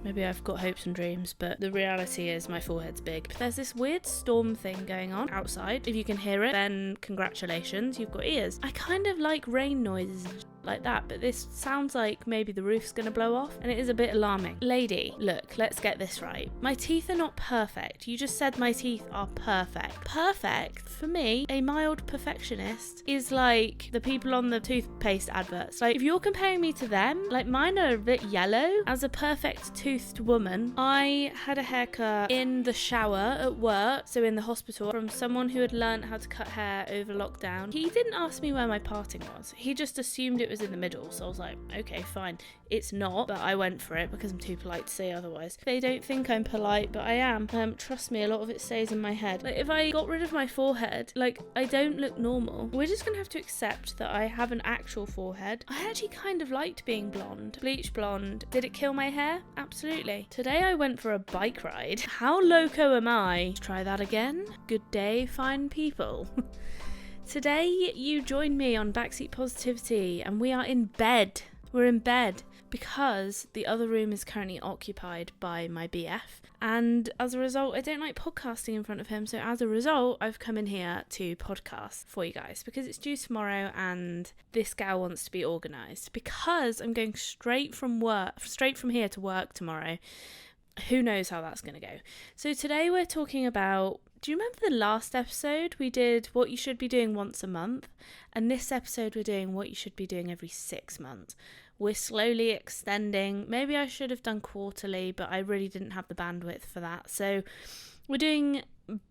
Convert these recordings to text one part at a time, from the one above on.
Maybe I've got hopes and dreams, but the reality is my forehead's big. But there's this weird storm thing going on outside. If you can hear it, then congratulations, you've got ears. I kind of like rain noises and like that, but this sounds like maybe the roof's gonna blow off, and it is a bit alarming. Lady, look, let's get this right. My teeth are not perfect. You just said my teeth are perfect. Perfect, for me, a mild perfectionist, is like the people on the toothpaste adverts. Like, if you're comparing me to them, like, mine are a bit yellow. As a perfect toothed woman, I had a haircut in the shower at work, so in the hospital, from someone who had learned how to cut hair over lockdown. He didn't ask me where my parting was. He just assumed it was in the middle, so I was like, okay, fine. It's not, but I went for it because I'm too polite to say otherwise. They don't think I'm polite, but I am. Trust me, a lot of it stays in my head. Like, if I got rid of my forehead, like, I don't look normal. We're just gonna have to accept that I have an actual forehead. I actually kind of liked being blonde. Bleach blonde. Did it kill my hair? Absolutely. Today I went for a bike ride. How loco am I? Try that again. Good day, fine people. Today you join me on Backseat Positivity and we are in bed. We're in bed because the other room is currently occupied by my BF, and as a result I don't like podcasting in front of him, so as a result I've come in here to podcast for you guys because it's due tomorrow and this gal wants to be organised because I'm going straight from here to work tomorrow. Who knows how that's going to go. So today we're talking about, do you remember the last episode we did what you should be doing once a month, and this episode we're doing what you should be doing every 6 months. We're slowly extending. Maybe I should have done quarterly, but I really didn't have the bandwidth for that. So we're doing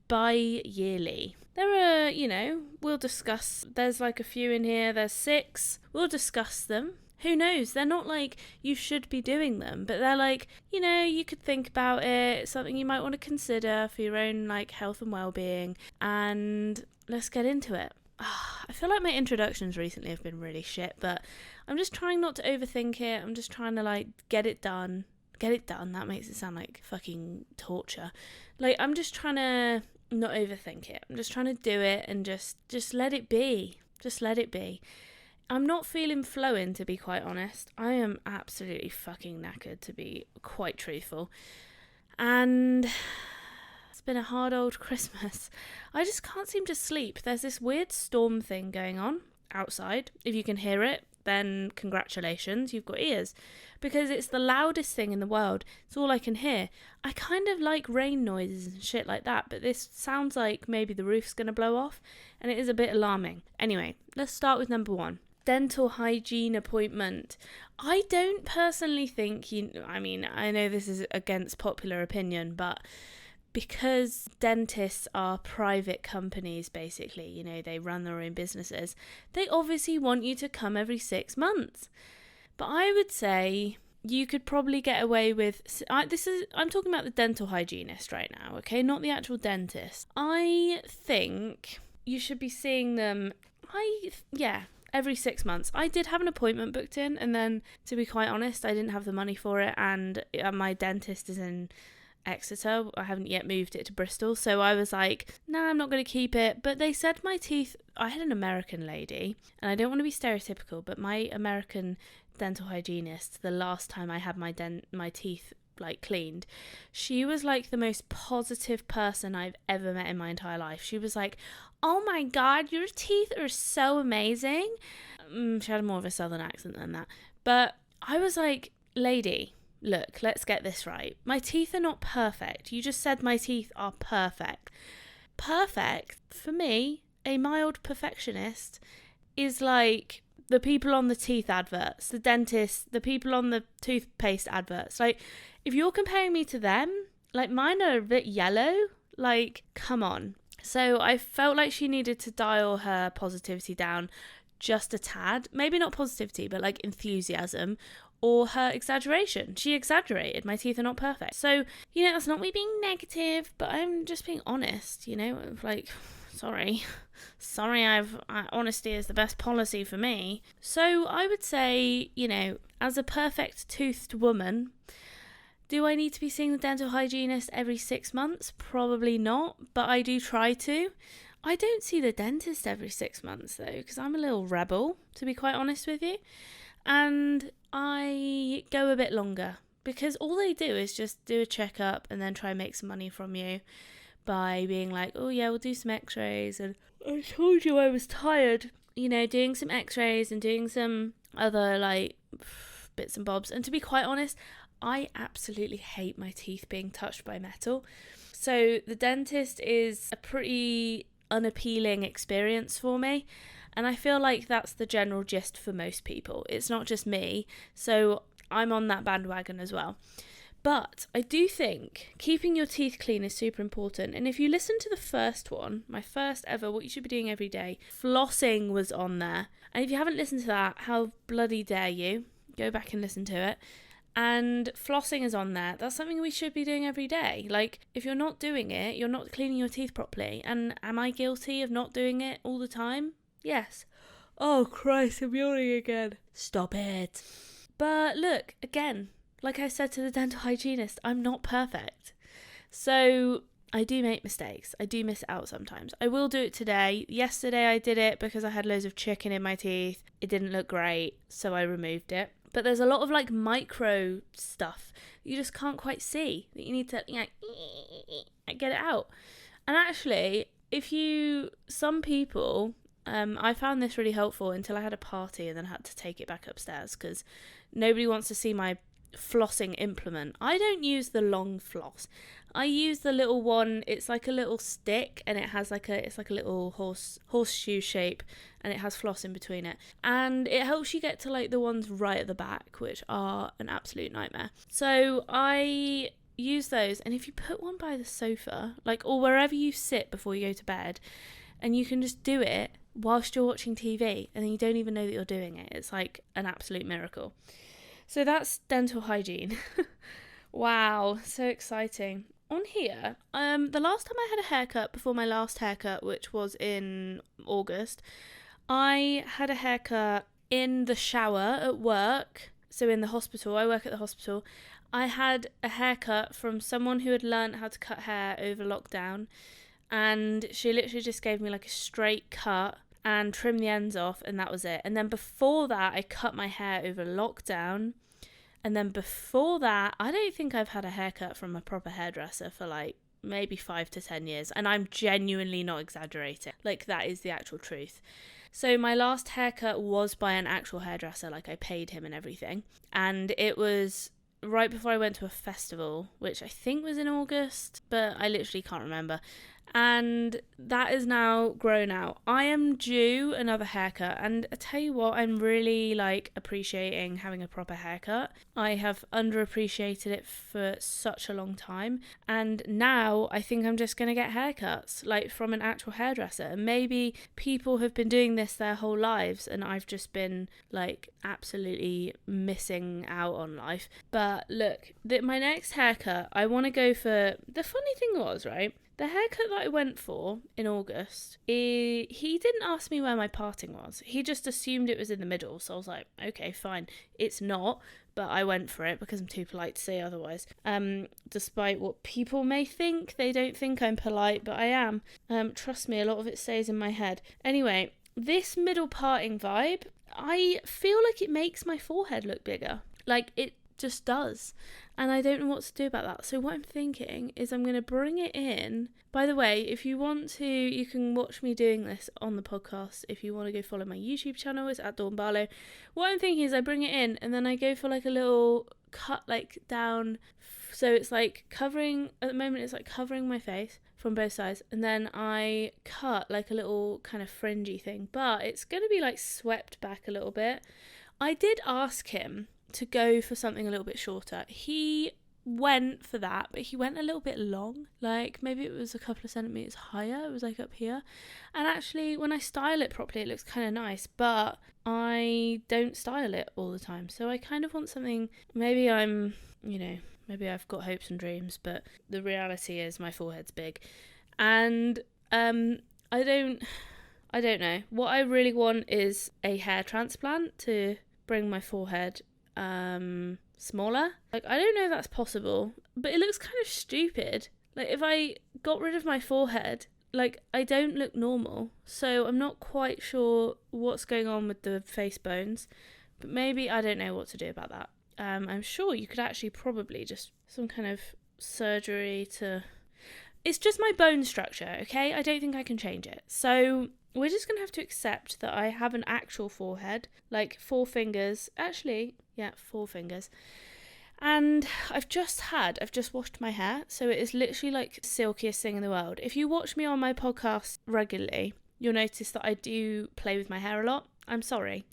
bi-yearly. There are, we'll discuss. There's like a few in here. There's 6. We'll discuss them. Who knows? They're not like you should be doing them, but they're like, you could think about it. It's something you might want to consider for your own like health and well-being. And let's get into it. I feel like my introductions recently have been really shit, but I'm just trying not to overthink it. I'm just trying to like get it done. Get it done. That makes it sound like fucking torture. Like, I'm just trying to not overthink it. I'm just trying to do it and just let it be. Just let it be. I'm not feeling flowing, to be quite honest. I am absolutely fucking knackered, to be quite truthful. And it's been a hard old Christmas. I just can't seem to sleep. There's this weird storm thing going on outside. If you can hear it, then congratulations, you've got ears. Because it's the loudest thing in the world. It's all I can hear. I kind of like rain noises and shit like that, but this sounds like maybe the roof's going to blow off, and it is a bit alarming. Anyway, let's start with number 1. Dental hygiene appointment. I don't personally think, I know this is against popular opinion, but because dentists are private companies, basically, they run their own businesses, they obviously want you to come every 6 months. But I would say you could probably get away with, I'm talking about the dental hygienist right now, okay, not the actual dentist. I think you should be seeing them, every 6 months. I did have an appointment booked in, and then, to be quite honest, I didn't have the money for it, and my dentist is in Exeter. I haven't yet moved it to Bristol, so I was like, nah, I'm not going to keep it. But they said my teeth, I had an American lady, and I don't want to be stereotypical, but my American dental hygienist, the last time I had my teeth like cleaned, she was like the most positive person I've ever met in my entire life. She was like, oh my god, your teeth are so amazing. She had more of a southern accent than that, but I was like, lady, look, let's get this right. My teeth are not perfect. You just said my teeth are perfect. Perfect, for me, a mild perfectionist, is like the people on the teeth adverts, the dentists, the people on the toothpaste adverts. Like, if you're comparing me to them, like, mine are a bit yellow. Like, come on. So I felt like she needed to dial her positivity down just a tad. Maybe not positivity, but like enthusiasm, or her exaggeration. She exaggerated. My teeth are not perfect. So, that's not me being negative, but I'm just being honest, like, sorry, honesty is the best policy for me. So I would say, as a perfect toothed woman, do I need to be seeing the dental hygienist every 6 months? Probably not, but I do try to. I don't see the dentist every 6 months though, because I'm a little rebel, to be quite honest with you. And I go a bit longer because all they do is just do a checkup and then try and make some money from you by being like, oh yeah, we'll do some x-rays, and I told you I was tired, doing some x-rays and doing some other like bits and bobs. And to be quite honest, I absolutely hate my teeth being touched by metal. So the dentist is a pretty unappealing experience for me. And I feel like that's the general gist for most people. It's not just me. So I'm on that bandwagon as well. But I do think keeping your teeth clean is super important. And if you listen to the first one, my first ever, what you should be doing every day, flossing was on there. And if you haven't listened to that, how bloody dare you? Go back and listen to it. And flossing is on there. That's something we should be doing every day. Like, if you're not doing it, you're not cleaning your teeth properly. And am I guilty of not doing it all the time? Yes. Oh, Christ, I'm yawning again. Stop it. But look, again, like I said to the dental hygienist, I'm not perfect. So I do make mistakes. I do miss out sometimes. I will do it today. Yesterday I did it because I had loads of chicken in my teeth. It didn't look great, so I removed it. But there's a lot of like micro stuff you just can't quite see that you need to get it out. And actually, some people, I found this really helpful until I had a party and then had to take it back upstairs because nobody wants to see my flossing implement. I don't use the long floss. I use the little one. It's like a little stick and it has it's like a little horseshoe shape and it has floss in between it. And it helps you get to like the ones right at the back, which are an absolute nightmare. So I use those, and if you put one by the sofa, like, or wherever you sit before you go to bed, and you can just do it whilst you're watching TV and then you don't even know that you're doing it. It's like an absolute miracle. So that's dental hygiene. Wow, so exciting. On here, the last time I had a haircut before my last haircut, which was in August, I had a haircut in the shower at work. So in the hospital, I work at the hospital. I had a haircut from someone who had learned how to cut hair over lockdown, and she literally just gave me like a straight cut and trimmed the ends off, and that was it. And then before that, I cut my hair over lockdown. And then before that, I don't think I've had a haircut from a proper hairdresser for like maybe 5 to 10 years. And I'm genuinely not exaggerating. Like, that is the actual truth. So my last haircut was by an actual hairdresser. Like, I paid him and everything. And it was right before I went to a festival, which I think was in August, but I literally can't remember. And that is now grown out. I am due another haircut, and I tell you what, I'm really like appreciating having a proper haircut. I have underappreciated it for such a long time, and now I think I'm just gonna get haircuts like from an actual hairdresser. And maybe people have been doing this their whole lives and I've just been like absolutely missing out on life. But look, my next haircut, I want to go for, the funny thing was, right, the haircut that I went for in August, he didn't ask me where my parting was. He just assumed it was in the middle. So I was like, okay, fine. It's not, but I went for it because I'm too polite to say otherwise. Despite what people may think, they don't think I'm polite, but I am. Trust me, a lot of it stays in my head. Anyway, this middle parting vibe, I feel like it makes my forehead look bigger. Like, it just does. And I don't know what to do about that. So what I'm thinking is I'm going to bring it in. By the way, if you want to, you can watch me doing this on the podcast. If you want to go follow my YouTube channel, it's at Dawn Barlow. What I'm thinking is I bring it in and then I go for like a little cut like down. So it's like covering, at the moment it's like covering my face from both sides. And then I cut like a little kind of fringy thing. But it's going to be like swept back a little bit. I did ask him to go for something a little bit shorter. He went for that, but he went a little bit long. Like, maybe it was a couple of centimetres higher. It was like up here. And actually, when I style it properly, it looks kind of nice, but I don't style it all the time. So I kind of want something, maybe I've got hopes and dreams, but the reality is my forehead's big. And I don't know. What I really want is a hair transplant to bring my forehead smaller. Like, I don't know if that's possible, but it looks kind of stupid. Like, if I got rid of my forehead, like, I don't look normal. So I'm not quite sure what's going on with the face bones, but maybe I don't know what to do about that. I'm sure you could actually probably just some kind of surgery to... It's just my bone structure, okay? I don't think I can change it. So we're just going to have to accept that I have an actual forehead, like 4 fingers. Actually, yeah, 4 fingers. And I've just washed my hair, so it is literally like the silkiest thing in the world. If you watch me on my podcast regularly, you'll notice that I do play with my hair a lot. I'm sorry.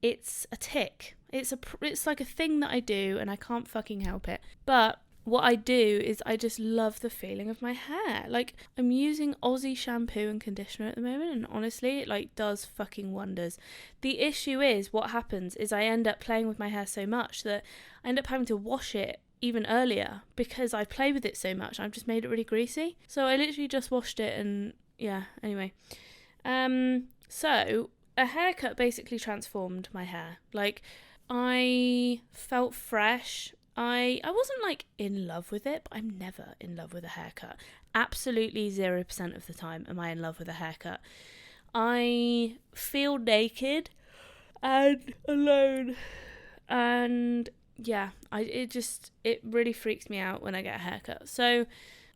It's a tick. It's like a thing that I do, and I can't fucking help it. But what I do is I just love the feeling of my hair. Like, I'm using Aussie shampoo and conditioner at the moment, and honestly, it like does fucking wonders. The issue is, what happens is I end up playing with my hair so much that I end up having to wash it even earlier because I play with it so much. I've just made it really greasy. So I literally just washed it, and yeah, anyway. So a haircut basically transformed my hair. Like, I felt fresh. I wasn't like in love with it, but I'm never in love with a haircut. Absolutely 0% of the time am I in love with a haircut. I feel naked and alone. And yeah, it really freaks me out when I get a haircut. So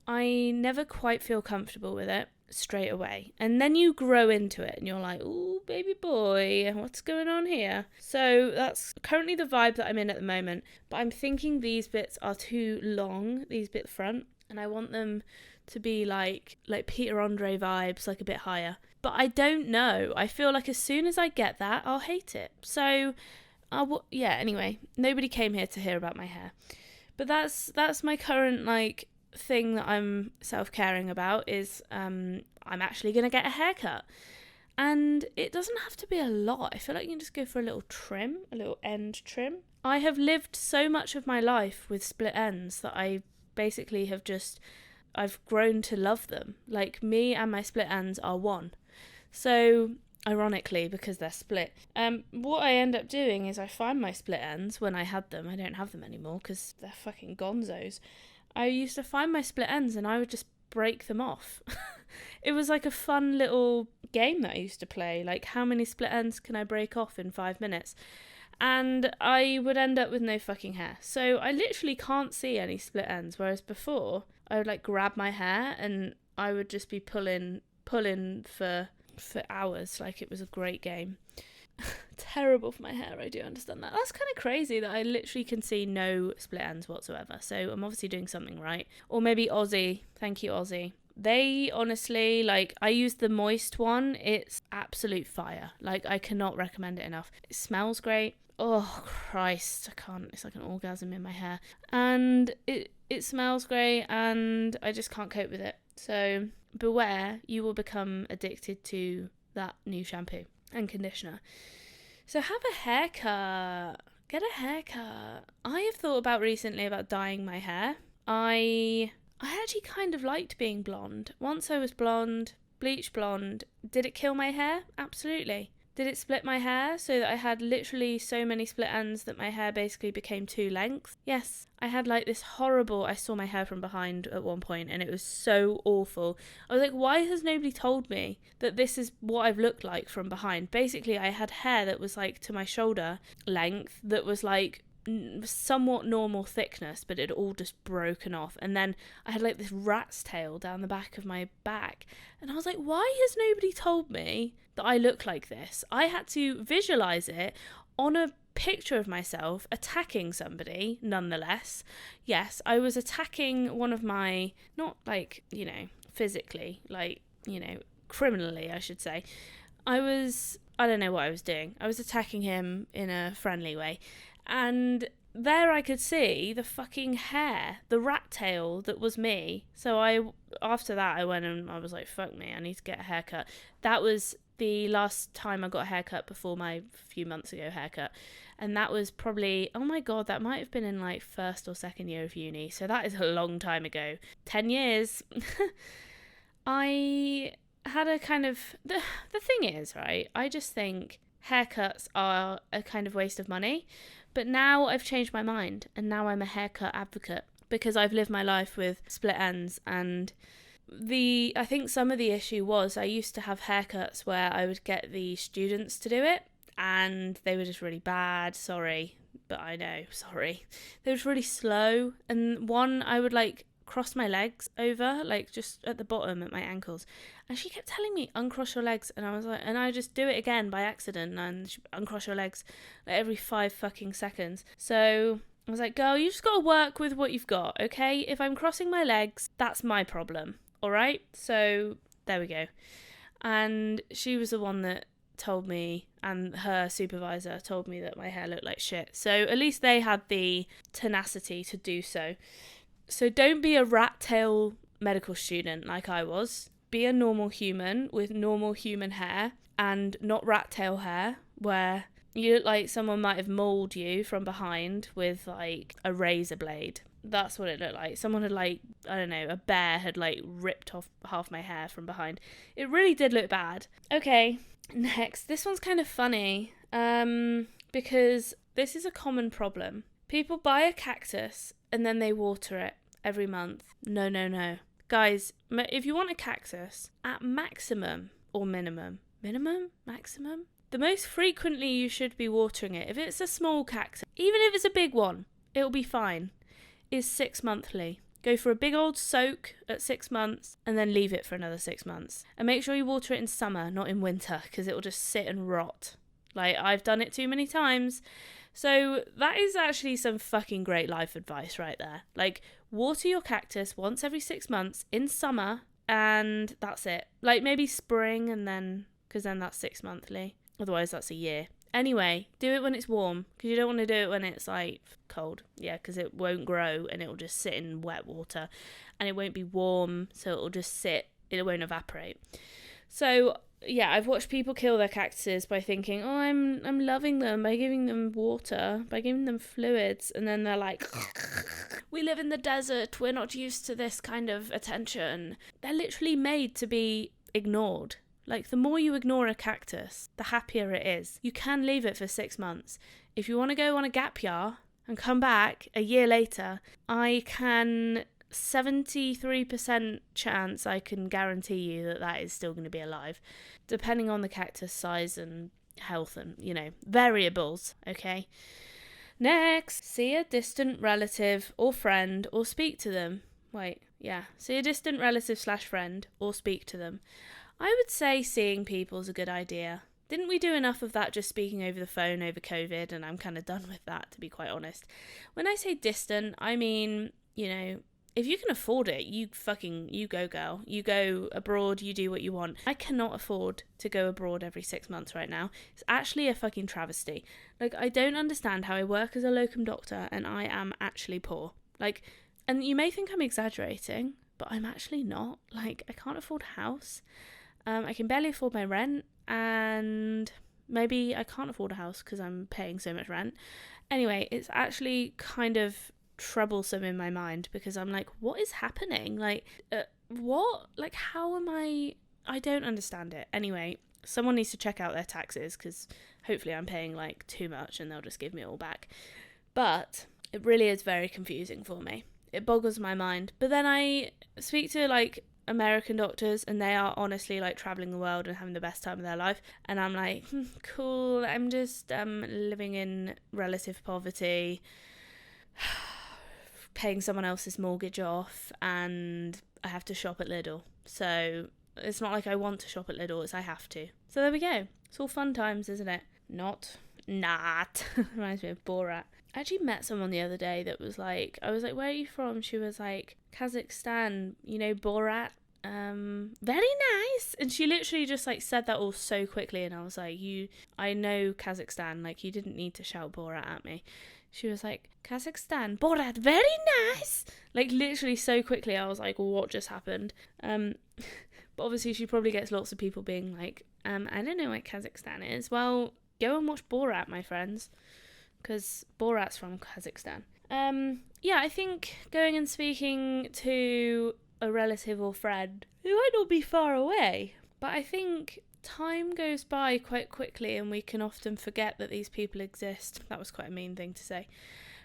I never quite feel comfortable with it straight away. And then you grow into it and you're like, ooh, baby boy, what's going on here? So that's currently the vibe that I'm in at the moment. But I'm thinking these bits are too long, these bits front, and I want them to be like Peter Andre vibes, like a bit higher. But I don't know. I feel like as soon as I get that, I'll hate it. So, anyway, nobody came here to hear about my hair. But that's my current, like, thing that I'm self-caring about is I'm actually going to get a haircut. And it doesn't have to be a lot. I feel like you can just go for a little trim, a little end trim. I have lived so much of my life with split ends that I basically I've grown to love them. Like, me and my split ends are one. So, ironically, because they're split. What I end up doing is I find my split ends when I had them. I don't have them anymore because they're fucking gonzos. I used to find my split ends and I would just break them off. It was like a fun little game that I used to play. Like, how many split ends can I break off in 5 minutes? And I would end up with no fucking hair. So I literally can't see any split ends. Whereas before, I would like grab my hair and I would just be pulling for hours. Like, it was a great game. Terrible for my hair, I do understand that. That's kind of crazy that I literally can see no split ends whatsoever. So I'm obviously doing something right. Or maybe Aussie. Thank you, Aussie. They honestly, like, I used the moist one. It's absolute fire. Like, I cannot recommend it enough. It smells great. Oh, Christ. I can't. It's like an orgasm in my hair. And it smells great and I just can't cope with it. So beware, you will become addicted to that new shampoo and conditioner. So have a haircut. Get a haircut. I have thought about recently about dyeing my hair. I actually kind of liked being blonde. Once I was blonde, bleach blonde. Did it kill my hair? Absolutely. Did it split my hair so that I had literally so many split ends that my hair basically became 2 lengths? Yes. I had like this horrible... I saw my hair from behind at one point and it was so awful. I was like, why has nobody told me that this is what I've looked like from behind? Basically, I had hair that was like to my shoulder length that was like somewhat normal thickness, but it had all just broken off. And then I had like this rat's tail down the back of my back. And I was like, why has nobody told me that I look like this? I had to visualize it on a picture of myself attacking somebody, nonetheless. Yes, I was attacking one of my, not like, physically, like, criminally, I should say. I don't know what I was doing. I was attacking him in a friendly way. And there I could see the fucking hair, the rat tail that was me. So after that, I went and I was like, fuck me, I need to get a haircut. That was the last time I got a haircut before my few months ago haircut. And that was probably, oh my God, that might have been in like 1st or 2nd year of uni. So that is a long time ago. 10 years. I had a kind of, the thing is, right, I just think haircuts are a kind of waste of money. But now I've changed my mind and now I'm a haircut advocate because I've lived my life with split ends. And I think some of the issue was I used to have haircuts where I would get the students to do it and they were just really bad, sorry, but I know, sorry. They were really slow, and one I would like cross my legs over, like just at the bottom at my ankles, and she kept telling me uncross your legs, and I was like, and I just do it again by accident, and she, uncross your legs like every 5 fucking seconds. So I was like, girl, you just gotta work with what you've got, okay? If I'm crossing my legs, that's my problem, alright? So there we go. And she was the one that told me, and her supervisor told me, that my hair looked like shit. So at least they had the tenacity to do so. So don't be a rat tail medical student like I was. Be a normal human with normal human hair, and not rat tail hair where you look like someone might have mauled you from behind with like a razor blade. That's what it looked like. Someone had like, I don't know, a bear had like ripped off half my hair from behind. It really did look bad. Okay, next. This one's kind of funny because this is a common problem. People buy a cactus and then they water it every month. No. Guys, if you want a cactus, at maximum or minimum, maximum, the most frequently you should be watering it, if it's a small cactus, even if it's a big one, it'll be fine, is 6 monthly. Go for a big old soak at 6 months and then leave it for another 6 months. And make sure you water it in summer, not in winter, because it'll just sit and rot. Like, I've done it too many times. So that is actually some fucking great life advice right there. Like, water your cactus once every 6 months in summer, and that's it. Like, maybe spring, and then, because then that's 6 monthly. Otherwise, that's a year. Anyway, do it when it's warm, because you don't want to do it when it's, like, cold. Yeah, because it won't grow, and it'll just sit in wet water. And it won't be warm, so it'll just sit. It won't evaporate. So yeah, I've watched people kill their cactuses by thinking, oh, I'm loving them by giving them water, by giving them fluids, and then they're like, we live in the desert, we're not used to this kind of attention. They're literally made to be ignored. Like, the more you ignore a cactus, the happier it is. You can leave it for 6 months. If you want to go on a gap year and come back a year later, I can 73% chance I can guarantee you that that is still going to be alive, depending on the cactus size and health and, you know, variables, okay? Next, see a distant relative or friend or speak to them. See a distant relative / friend or speak to them. I would say seeing people is a good idea. Didn't we do enough of that just speaking over the phone over COVID? And I'm kind of done with that, to be quite honest. When I say distant, I mean, you know, if you can afford it, you go, girl. You go abroad, you do what you want. I cannot afford to go abroad every 6 months right now. It's actually a fucking travesty. Like, I don't understand how I work as a locum doctor and I am actually poor. Like, and you may think I'm exaggerating, but I'm actually not. Like, I can't afford a house. I can barely afford my rent, and maybe I can't afford a house because I'm paying so much rent. Anyway, it's actually kind of troublesome in my mind because I'm like, what is happening? Like, what? Like, how am I don't understand it. Anyway, someone needs to check out their taxes because hopefully I'm paying like too much and they'll just give me it all back. But it really is very confusing for me. It boggles my mind. But then I speak to like American doctors and they are honestly like traveling the world and having the best time of their life, and I'm like, cool, I'm just living in relative poverty, paying someone else's mortgage off, and I have to shop at Lidl. So it's not like I want to shop at Lidl, it's I have to. So there we go. It's all fun times, isn't it? Not. Reminds me of Borat. I actually met someone the other day that was like, I was like, where are you from? She was like, Kazakhstan, you know, Borat. Very nice. And she literally just like said that all so quickly, and I was like, I know Kazakhstan, like you didn't need to shout Borat at me. She was like, Kazakhstan, Borat, very nice. Like literally so quickly, I was like, what just happened? But obviously she probably gets lots of people being like, I don't know what Kazakhstan is. Well, go and watch Borat, my friends, because Borat's from Kazakhstan. Yeah, I think going and speaking to a relative or friend who might not be far away, but I think time goes by quite quickly and we can often forget that these people exist. That was quite a mean thing to say.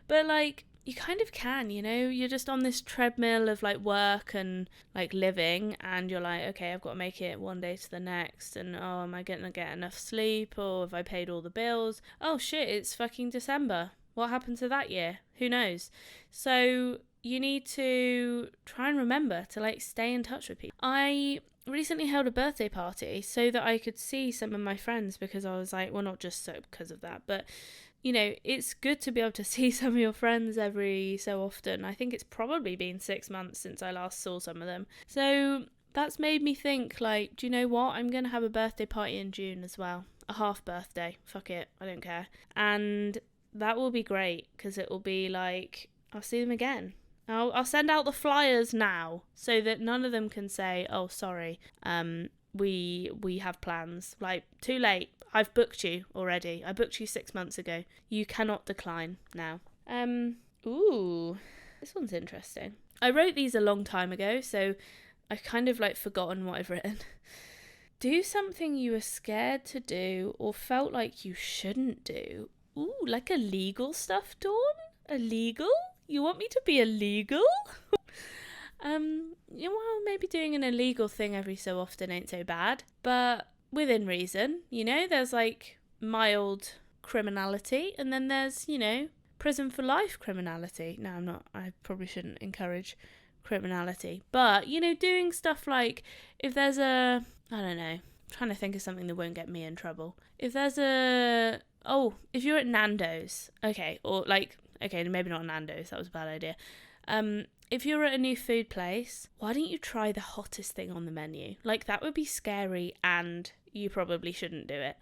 But like, you kind of can, you know, you're just on this treadmill of like work and like living, and you're like, okay, I've got to make it one day to the next, and am I going to get enough sleep, or have I paid all the bills? Oh shit, it's fucking December. What happened to that year? Who knows? So you need to try and remember to like stay in touch with people. I recently held a birthday party so that I could see some of my friends, because I was like, well, not just so because of that, but you know, it's good to be able to see some of your friends every so often. I think it's probably been 6 months since I last saw some of them. So that's made me think, like, do you know what? I'm going to have a birthday party in June as well. A half birthday. Fuck it. I don't care. And that will be great, because it will be like, I'll see them again. I'll send out the flyers now so that none of them can say, oh, sorry, we have plans. Like, too late. I've booked you already. I booked you 6 months ago. You cannot decline now. Ooh, this one's interesting. I wrote these a long time ago, so I've kind of like forgotten what I've written. Do something you were scared to do or felt like you shouldn't do. Ooh, like illegal stuff, Dawn? Illegal? You want me to be illegal? Well, maybe doing an illegal thing every so often ain't so bad, but within reason, you know, there's like mild criminality, and then there's, you know, prison for life criminality. No, I probably shouldn't encourage criminality, but, you know, doing stuff like, if there's I don't know, I'm trying to think of something that won't get me in trouble. If there's if you're at Nando's, okay, or like, okay, maybe not Nando's, that was a bad idea. If you're at a new food place, why don't you try the hottest thing on the menu? Like, that would be scary, and you probably shouldn't do it.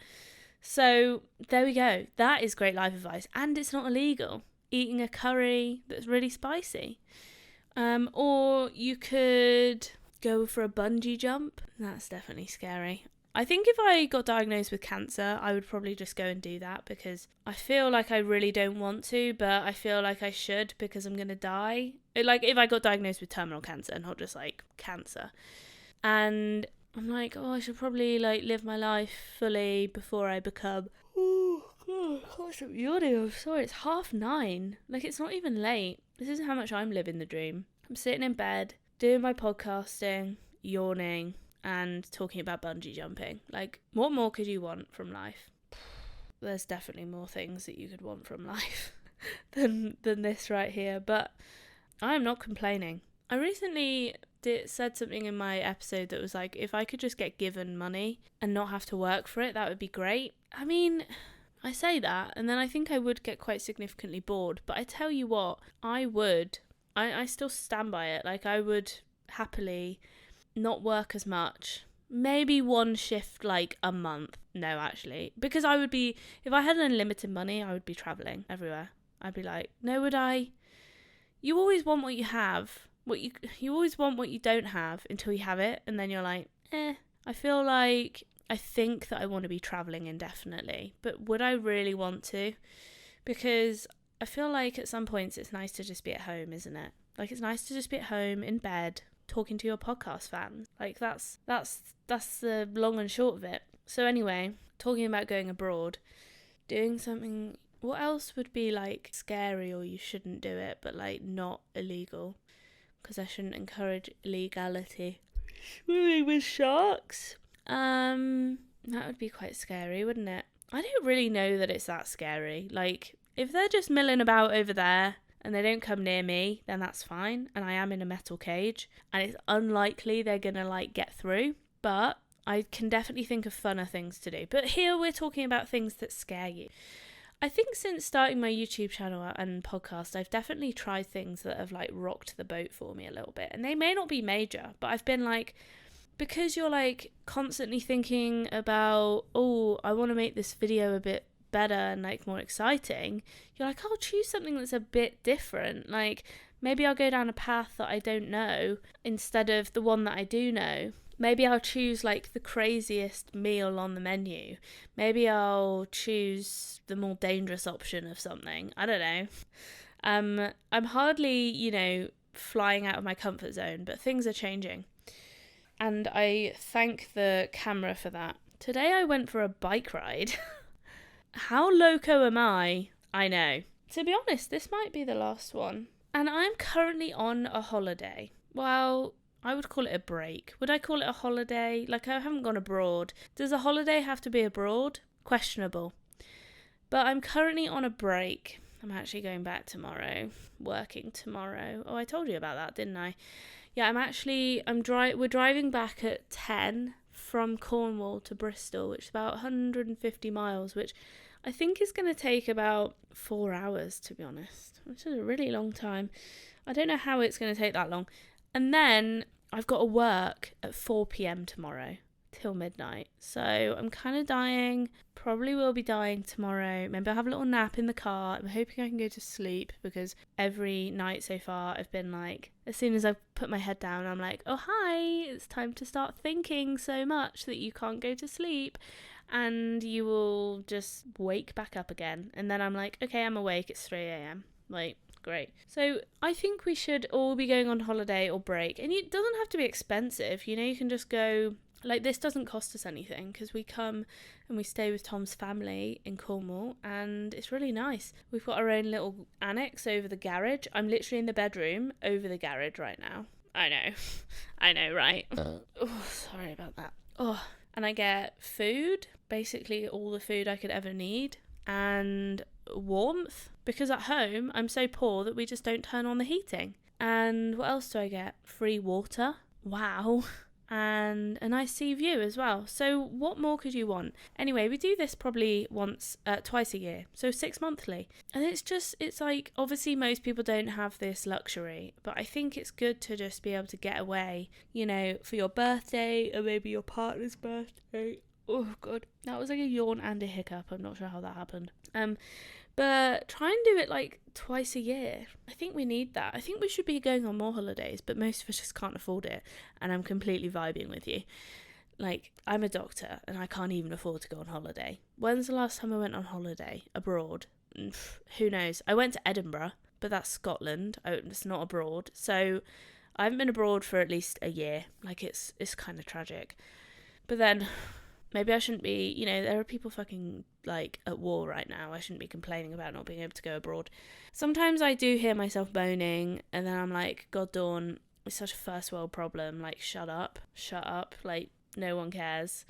So there we go. That is great life advice, and it's not illegal. Eating a curry that's really spicy. Or you could go for a bungee jump. That's definitely scary. I think if I got diagnosed with cancer, I would probably just go and do that, because I feel like I really don't want to, but I feel like I should, because I'm going to die. Like, if I got diagnosed with terminal cancer, not just like cancer. And I'm like, I should probably like live my life fully before I become... Oh, God, gosh, I'm yawning. I'm sorry, it's 9:30. Like, it's not even late. This is how much I'm living the dream. I'm sitting in bed, doing my podcasting, yawning, and talking about bungee jumping. Like, what more could you want from life? There's definitely more things that you could want from life than this right here, but I'm not complaining. I recently said something in my episode that was like, if I could just get given money and not have to work for it, that would be great. I mean, I say that, and then I think I would get quite significantly bored, but I tell you what, I would. I still stand by it. Like, I would happily not work as much, maybe one shift like a month. No, actually, because I would be, if I had unlimited money, I would be traveling everywhere. I'd be like, no, would I? You always want what you have, you always want what you don't have until you have it, and then you're like, I feel like, I think that I want to be traveling indefinitely, but would I really want to? Because I feel like at some points it's nice to just be at home, isn't it? Like, it's nice to just be at home in bed talking to your podcast fans. Like, that's the long and short of it. So anyway, talking about going abroad, doing something, what else would be like scary, or you shouldn't do it, but like not illegal, because I shouldn't encourage illegality. Swimming with sharks, that would be quite scary, wouldn't it? I don't really know that it's that scary. Like, if they're just milling about over there and they don't come near me, then that's fine. And I am in a metal cage, and it's unlikely they're gonna like get through. But I can definitely think of funner things to do. But here we're talking about things that scare you. I think since starting my YouTube channel and podcast, I've definitely tried things that have like rocked the boat for me a little bit. And they may not be major, but I've been like, because you're like constantly thinking about, oh, I want to make this video a bit better and like more exciting, you're like, I'll choose something that's a bit different. Like, maybe I'll go down a path that I don't know instead of the one that I do know. Maybe I'll choose like the craziest meal on the menu. Maybe I'll choose the more dangerous option of something. I don't know. I'm hardly, you know, flying out of my comfort zone, but things are changing. And I thank the camera for that. Today I went for a bike ride. How loco am I? I know. To be honest, this might be the last one. And I'm currently on a holiday. Well, I would call it a break. Would I call it a holiday? Like, I haven't gone abroad. Does a holiday have to be abroad? Questionable. But I'm currently on a break. I'm actually going back tomorrow, working tomorrow. Oh, I told you about that, didn't I? Yeah, we're driving back at 10 from Cornwall to Bristol, which is about 150 miles, which I think is going to take about 4 hours, to be honest, which is a really long time. I don't know how it's going to take that long. And then I've got to work at 4 p.m. tomorrow till midnight. So I'm kind of dying. Probably will be dying tomorrow. Maybe I'll have a little nap in the car. I'm hoping I can go to sleep, because every night so far I've been like, as soon as I put my head down, I'm like, oh hi, it's time to start thinking so much that you can't go to sleep, and you will just wake back up again. And then I'm like, okay, I'm awake, it's 3 a.m. Like, great. So I think we should all be going on holiday or break, and it doesn't have to be expensive. You know, you can just go. Like, this doesn't cost us anything, because we come and we stay with Tom's family in Cornwall, and it's really nice. We've got our own little annex over the garage. I'm literally in the bedroom over the garage right now. I know, right? Oh, sorry about that. Oh, and I get food, basically all the food I could ever need, and warmth, because at home I'm so poor that we just don't turn on the heating. And what else do I get? Free water. Wow. And a nice sea view as well. So what more could you want? Anyway, we do this probably twice a year, so 6 monthly. And it's like, obviously most people don't have this luxury, but I think it's good to just be able to get away, you know, for your birthday or maybe your partner's birthday. Oh god, that was like a yawn and a hiccup. I'm not sure how that happened. But try and do it like twice a year. I think we need that. I think we should be going on more holidays, but most of us just can't afford it. And I'm completely vibing with you. Like, I'm a doctor and I can't even afford to go on holiday. When's the last time I went on holiday abroad? Who knows? I went to Edinburgh, but that's Scotland. It's not abroad. So I haven't been abroad for at least a year. Like, it's kind of tragic. But then maybe I shouldn't be, you know, there are people fucking, like, at war right now. I shouldn't be complaining about not being able to go abroad. Sometimes I do hear myself moaning, and then I'm like, God, Dawn, it's such a first world problem. Like, shut up. Like, no one cares.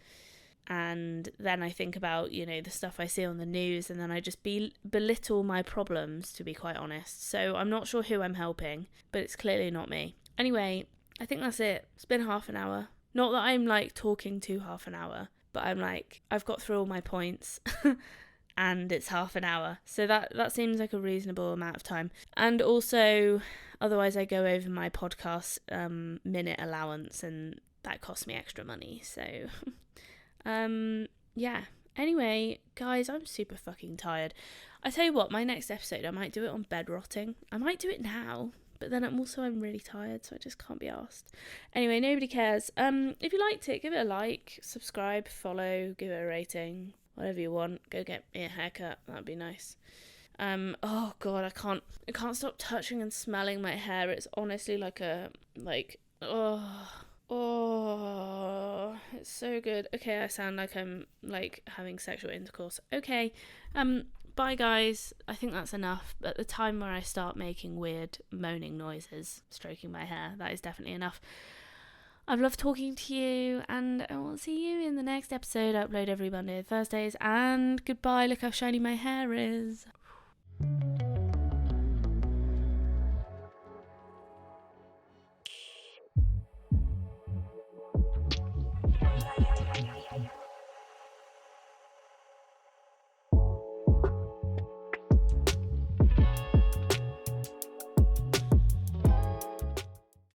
And then I think about, you know, the stuff I see on the news, and then I just belittle my problems, to be quite honest. So I'm not sure who I'm helping, but it's clearly not me. Anyway, I think that's it. It's been half an hour. Not that I'm, like, talking to half an hour, but I'm like, I've got through all my points and it's half an hour. So that seems like a reasonable amount of time. And also, otherwise I go over my podcast minute allowance, and that costs me extra money. So, yeah. Anyway, guys, I'm super fucking tired. I tell you what, my next episode, I might do it on bed rotting. I might do it now. But then I'm really tired, so I just can't be arsed. Anyway, nobody cares. If you liked it, give it a like, subscribe, follow, give it a rating, whatever you want. Go get me a haircut. That'd be nice. Oh god, I can't stop touching and smelling my hair. It's honestly oh, it's so good. Okay, I sound like I'm like having sexual intercourse. Okay, bye guys. I think that's enough. At the time where I start making weird moaning noises, stroking my hair, that is definitely enough. I've loved talking to you, and I will see you in the next episode. I upload every Monday and Thursdays, and goodbye. Look how shiny my hair is.